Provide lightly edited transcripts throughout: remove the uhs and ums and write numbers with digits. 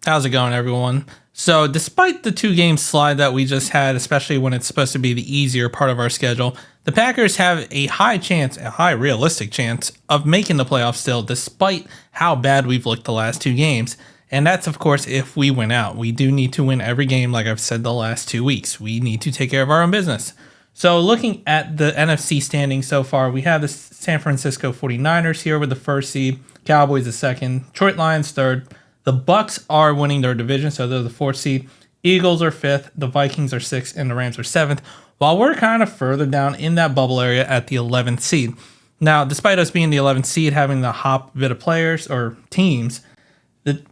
How's it going, everyone? So, despite the 2-game slide that we just had, especially when it's supposed to be the easier part of our schedule, the Packers have a high realistic chance of making the playoffs still, despite how bad we've looked the last 2 games. And that's, of course, if we win out. We do need to win every game, like I've said the last 2 weeks. We need to take care of our own business. So, looking at the NFC standings so far, we have the San Francisco 49ers here with the first seed, Cowboys the second, Detroit Lions third. The Bucks are winning their division, so they're the 4th seed. Eagles are 5th, the Vikings are 6th, and the Rams are 7th, while we're kind of further down in that bubble area at the 11th seed. Now, despite us being the 11th seed, having the hop bit of players or teams,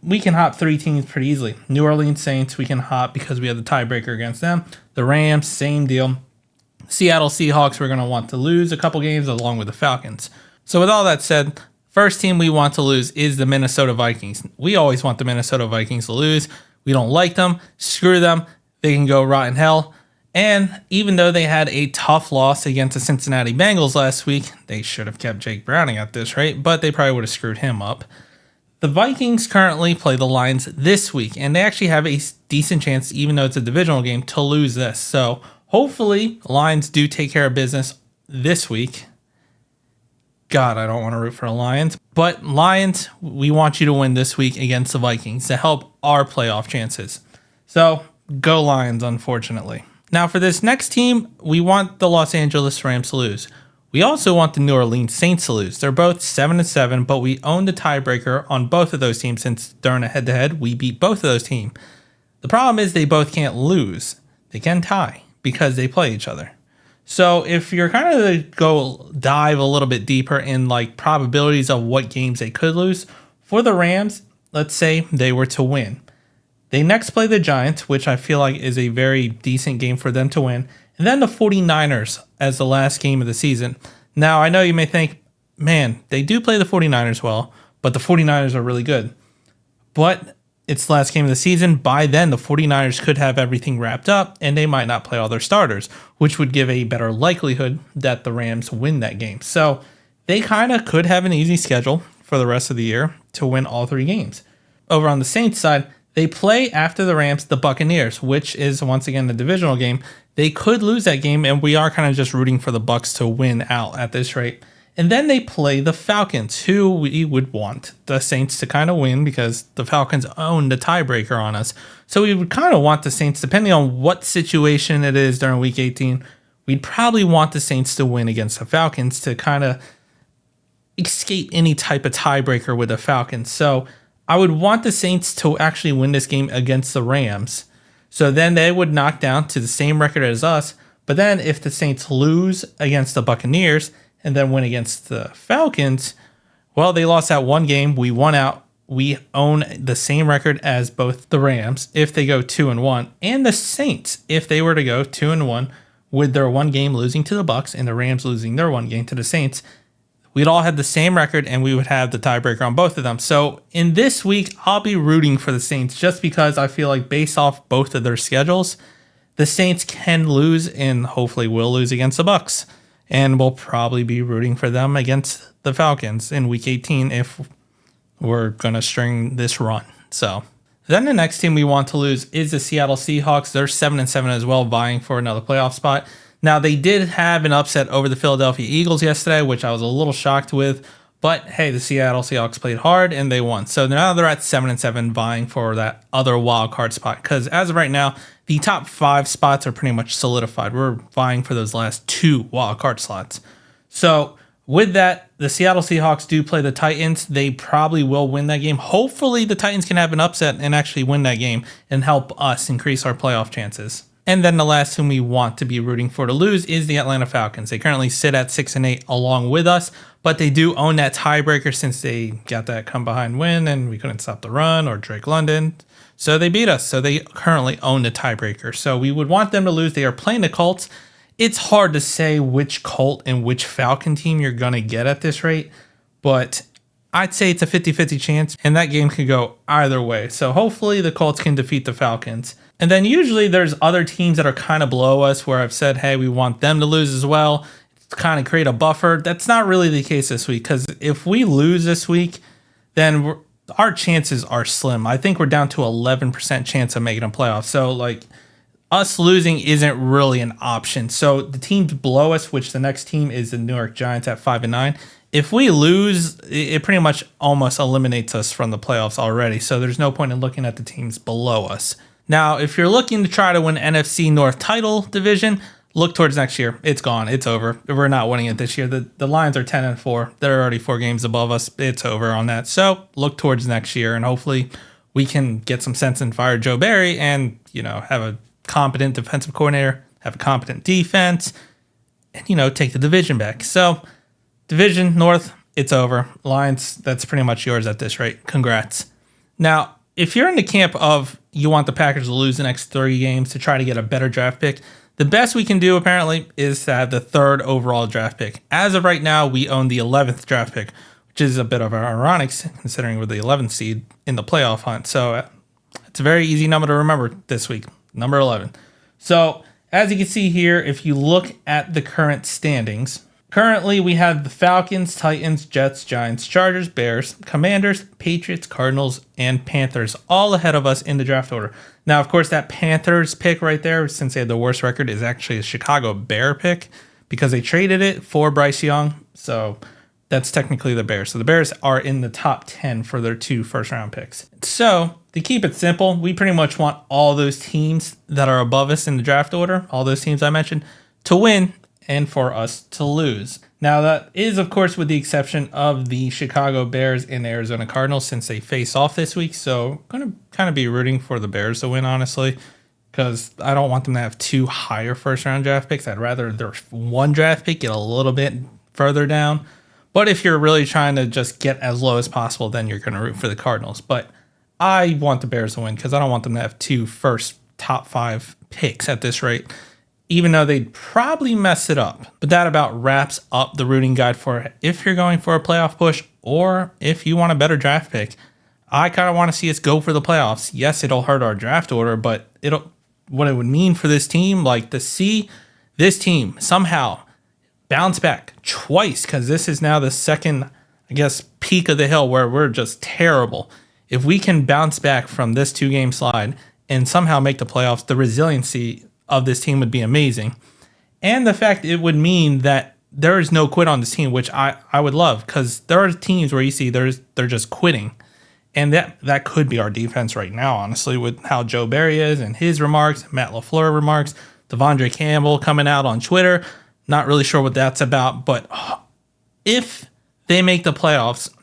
we can hop 3 teams pretty easily. New Orleans Saints, we can hop because we have the tiebreaker against them. The Rams, same deal. Seattle Seahawks, we're going to want to lose a couple games along with the Falcons. So with all that said, first team we want to lose is the Minnesota Vikings. We always want the Minnesota Vikings to lose. We don't like them. Screw them. They can go rot in hell. And even though they had a tough loss against the Cincinnati Bengals last week, they should have kept Jake Browning at this rate, but they probably would have screwed him up. The Vikings currently play the Lions this week, and they actually have a decent chance, even though it's a divisional game, to lose this. So hopefully, Lions do take care of business this week. God, I don't want to root for the Lions. But Lions, we want you to win this week against the Vikings to help our playoff chances. So, go Lions, unfortunately. Now, for this next team, we want the Los Angeles Rams to lose. We also want the New Orleans Saints to lose. They're both 7-7, but we own the tiebreaker on both of those teams since during a head-to-head, we beat both of those teams. The problem is they both can't lose. They can tie because they play each other. So if you're kind of to go dive a little bit deeper in like probabilities of what games they could lose, for the Rams, let's say they were to win. They next play the Giants, which I feel like is a very decent game for them to win. And then the 49ers as the last game of the season. Now, I know you may think, man, they do play the 49ers well, but the 49ers are really good. But it's the last game of the season. By then, the 49ers could have everything wrapped up, and they might not play all their starters, which would give a better likelihood that the Rams win that game. So they kind of could have an easy schedule for the rest of the year to win all 3 games. Over on the Saints side, they play after the Rams the Buccaneers, which is once again the divisional game. They could lose that game, and we are kind of just rooting for the Bucs to win out at this rate. And then they play the Falcons, who we would want the Saints to kind of win because the Falcons own the tiebreaker on us. So we would kind of want the Saints, depending on what situation it is during Week 18, we'd probably want the Saints to win against the Falcons to kind of escape any type of tiebreaker with the Falcons. So I would want the Saints to actually win this game against the Rams. So then they would knock down to the same record as us. But then if the Saints lose against the Buccaneers and then win against the Falcons, well, they lost that one game. We won out. We own the same record as both the Rams if they go 2-1, and the Saints if they were to go 2-1 with their one game losing to the Bucs and the Rams losing their one game to the Saints. We'd all have the same record, and we would have the tiebreaker on both of them. So in this week, I'll be rooting for the Saints just because I feel like based off both of their schedules, the Saints can lose and hopefully will lose against the Bucs. And we'll probably be rooting for them against the Falcons in Week 18 if we're going to string this run. So then the next team we want to lose is the Seattle Seahawks. They're 7-7 as well, vying for another playoff spot. Now, they did have an upset over the Philadelphia Eagles yesterday, which I was a little shocked with. But, hey, the Seattle Seahawks played hard, and they won. So now they're at 7-7, vying for that other wild card spot. Because as of right now, the top 5 spots are pretty much solidified. We're vying for those last 2 wild card slots. So with that, the Seattle Seahawks do play the Titans. They probably will win that game. Hopefully, the Titans can have an upset and actually win that game and help us increase our playoff chances. And then the last team we want to be rooting for to lose is the Atlanta Falcons. They currently sit at 6-8 along with us, but they do own that tiebreaker since they got that come behind win and we couldn't stop the run or Drake London. So they beat us. So they currently own the tiebreaker. So we would want them to lose. They are playing the Colts. It's hard to say which Colt and which Falcon team you're going to get at this rate, but I'd say it's a 50-50 chance, and that game could go either way. So hopefully the Colts can defeat the Falcons. And then usually there's other teams that are kind of below us where I've said, hey, we want them to lose as well to kind of create a buffer. That's not really the case this week because if we lose this week, then our chances are slim. I think we're down to 11% chance of making a playoff. So like us losing isn't really an option. So the teams below us, which the next team is the New York Giants at 5-9. If we lose, it pretty much almost eliminates us from the playoffs already. So there's no point in looking at the teams below us. Now, if you're looking to try to win NFC North title division, look towards next year. It's gone. It's over. We're not winning it this year. The Lions are 10-4. They're already 4 games above us. It's over on that. So look towards next year, and hopefully we can get some sense and fire Joe Barry and, have a competent defensive coordinator, have a competent defense, and, take the division back. So division North, it's over. Lions, that's pretty much yours at this rate. Congrats. Now, if you're in the camp of you want the Packers to lose the next 3 games to try to get a better draft pick, the best we can do apparently is to have the 3rd overall draft pick. As of right now, we own the 11th draft pick, which is a bit of ironic considering we're the 11th seed in the playoff hunt. So it's a very easy number to remember this week, number 11. So as you can see here, if you look at the current standings, currently we have the Falcons, Titans, Jets, Giants, Chargers, Bears, Commanders, Patriots, Cardinals, and Panthers all ahead of us in the draft order. Now, of course, that Panthers pick right there, since they had the worst record, is actually a Chicago Bear pick because they traded it for Bryce Young. So that's technically the Bears. So the Bears are in the top 10 for their 2 first-round picks. So to keep it simple, we pretty much want all those teams that are above us in the draft order, all those teams I mentioned, to win and for us to lose. Now, that is, of course, with the exception of the Chicago Bears and the Arizona Cardinals since they face off this week. So I'm going to kind of be rooting for the Bears to win, honestly, because I don't want them to have 2 higher first-round draft picks. I'd rather their 1 draft pick get a little bit further down. But if you're really trying to just get as low as possible, then you're going to root for the Cardinals. But I want the Bears to win because I don't want them to have 2 first top 5 picks at this rate, even though they'd probably mess it up. But that about wraps up the rooting guide for if you're going for a playoff push or if you want a better draft pick. I kind of want to see us go for the playoffs. Yes, it'll hurt our draft order, but what it would mean for this team, like to see this team somehow bounce back twice, because this is now the second, I guess, peak of the hill where we're just terrible. If we can bounce back from this 2-game slide and somehow make the playoffs, the resiliency of this team would be amazing. And the fact it would mean that there is no quit on this team, which I would love, because there are teams where you see they're just quitting. And that could be our defense right now, honestly, with how Joe Barry is and his remarks, Matt LaFleur remarks, Devondre Campbell coming out on Twitter. Not really sure what that's about, but if they make the playoffs,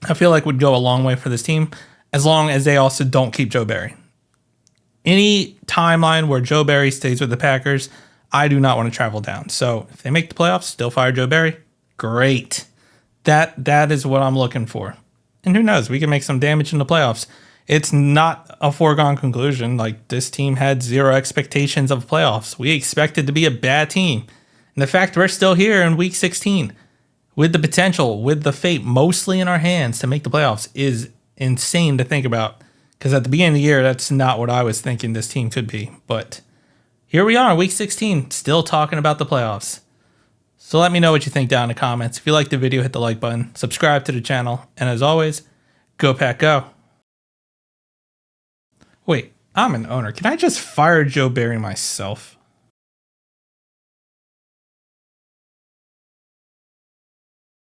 I feel like would go a long way for this team, as long as they also don't keep Joe Barry. Any timeline where Joe Barry stays with the Packers, I do not want to travel down. So if they make the playoffs, still fire Joe Barry, great. That is what I'm looking for. And who knows, we can make some damage in the playoffs. It's not a foregone conclusion. Like, this team had 0 expectations of playoffs. We expected to be a bad team. And the fact we're still here in week 16 with the potential, with the fate mostly in our hands to make the playoffs is insane to think about. Because at the beginning of the year, that's not what I was thinking this team could be. But here we are, week 16, still talking about the playoffs. So let me know what you think down in the comments. If you liked the video, hit the like button, subscribe to the channel, and as always, go Pack Go. Wait, I'm an owner. Can I just fire Joe Barry myself?